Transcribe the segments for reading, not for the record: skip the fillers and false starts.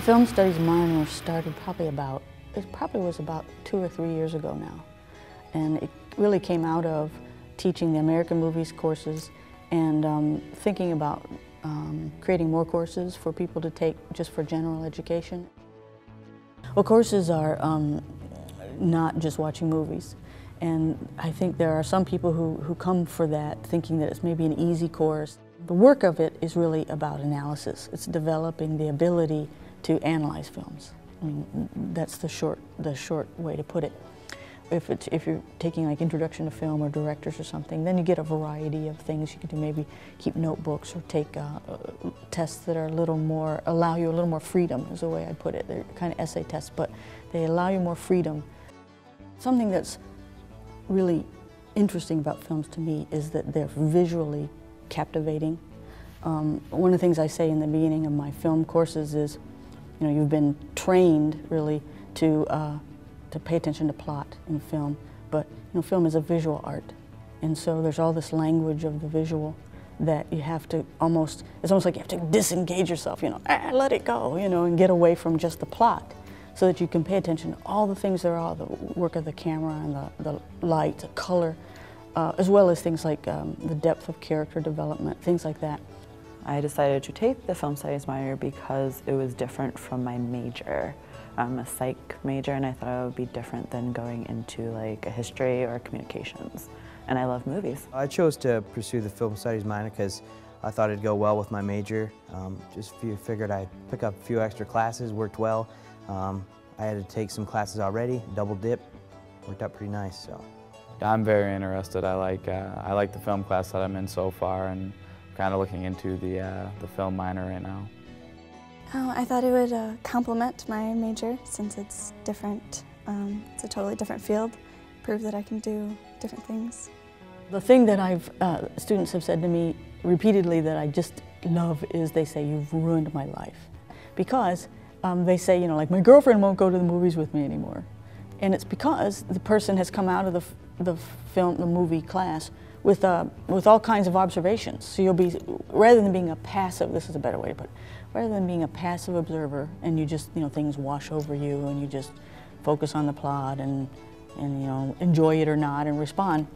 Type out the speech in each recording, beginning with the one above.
film studies minor started it probably was about 2 or 3 years ago now. And it really came out of teaching the American movies courses and thinking about creating more courses for people to take just for general education. Well, courses are not just watching movies. And I think there are some people who come for that thinking that it's maybe an easy course. The work of it is really about analysis. It's developing the ability to analyze films. I mean, that's the short way to put it. If you're taking like introduction to film or directors or something, then you get a variety of things you can do. Maybe keep notebooks or take tests that are allow you a little more freedom, is the way I put it. They're kind of essay tests, but they allow you more freedom. Something that's really interesting about films to me is that they're visually captivating. One of the things I say in the beginning of my film courses is, you know, you've been trained really to pay attention to plot in film, but you know, film is a visual art, and so there's all this language of the visual that you have to it's almost like you have to disengage yourself, you know, let it go, you know, and get away from just the plot, so that you can pay attention to all the things there are, the work of the camera and the light, the color, as well as things like the depth of character development, things like that. I decided to take the film studies minor because it was different from my major. I'm a psych major, and I thought it would be different than going into like a history or communications. And I love movies. I chose to pursue the film studies minor because I thought it'd go well with my major. Just figured I'd pick up a few extra classes, worked well. I had to take some classes already, double dip, worked out pretty nice. So I'm very interested. I like the film class that I'm in so far, and kind of looking into the film minor right now. I thought it would complement my major since it's different. It's a totally different field. Prove that I can do different things. The thing that students have said to me repeatedly that I just love is they say, "You've ruined my life." Because they say, you know, like, my girlfriend won't go to the movies with me anymore. And it's because the person has come out of the movie class with all kinds of observations. So you'll be, rather than being a passive, this is a better way to put it, rather than being a passive observer and you just, you know, things wash over you and you just focus on the plot and you know, enjoy it or not and respond,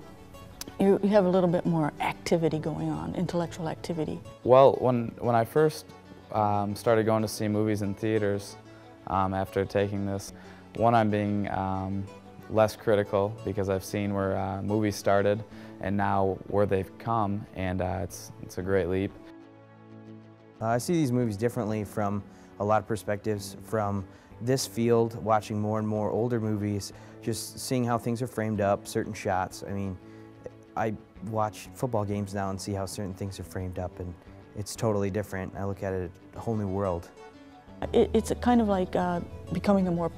you have a little bit more activity going on, intellectual activity. Well, when I first started going to see movies in theaters after taking this, I'm being less critical because I've seen where movies started and now where they've come, and it's a great leap. I see these movies differently from a lot of perspectives. From this field, watching more and more older movies, just seeing how things are framed up, certain shots. I mean, I watch football games now and see how certain things are framed up, and it's totally different. I look at it a whole new world. It's a kind of like becoming a more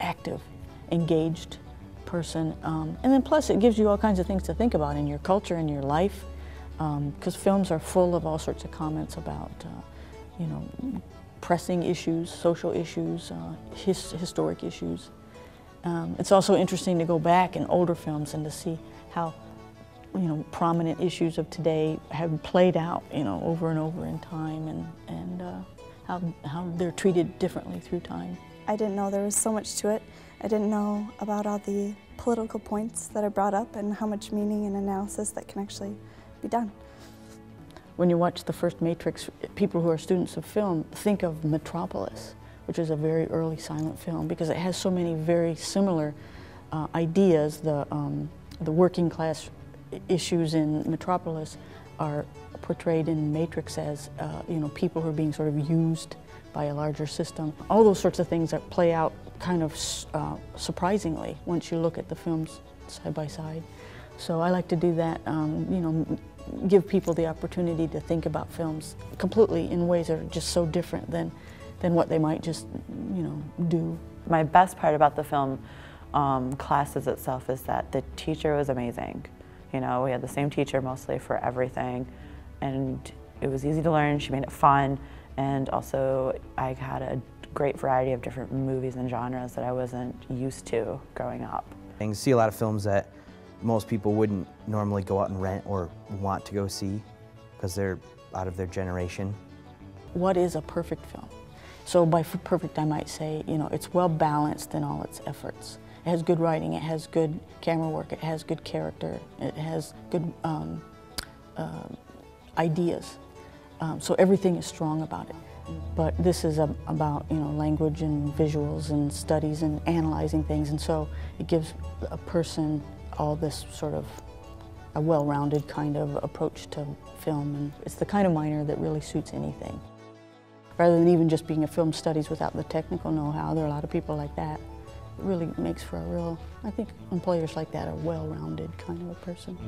active, engaged person, and then plus it gives you all kinds of things to think about in your culture and your life, because films are full of all sorts of comments about, you know, pressing issues, social issues, historic issues. It's also interesting to go back in older films and to see how, you know, prominent issues of today have played out, you know, over and over in time, and how they're treated differently through time. I didn't know there was so much to it. I didn't know about all the political points that are brought up and how much meaning and analysis that can actually be done. When you watch the first Matrix, people who are students of film think of Metropolis, which is a very early silent film, because it has so many very similar ideas. The working class issues in Metropolis are portrayed in Matrix as, you know, people who are being sort of used by a larger system. All those sorts of things that play out kind of surprisingly once you look at the films side by side. So I like to do that, you know, give people the opportunity to think about films completely in ways that are just so different than what they might just, you know, do. My best part about the film classes itself is that the teacher was amazing. You know, we had the same teacher mostly for everything, and it was easy to learn. She made it fun, and also I had a great variety of different movies and genres that I wasn't used to growing up. You see a lot of films that most people wouldn't normally go out and rent or want to go see because they're out of their generation. What is a perfect film? So by perfect, I might say, you know, it's well balanced in all its efforts. It has good writing, it has good camera work, it has good character, it has good ideas. So everything is strong about it. But this is about, you know, language and visuals and studies and analyzing things, and so it gives a person all this sort of a well-rounded kind of approach to film, and it's the kind of minor that really suits anything. Rather than even just being a film studies without the technical know-how, there are a lot of people like that. It really makes for a real, I think employers like that are well-rounded kind of a person.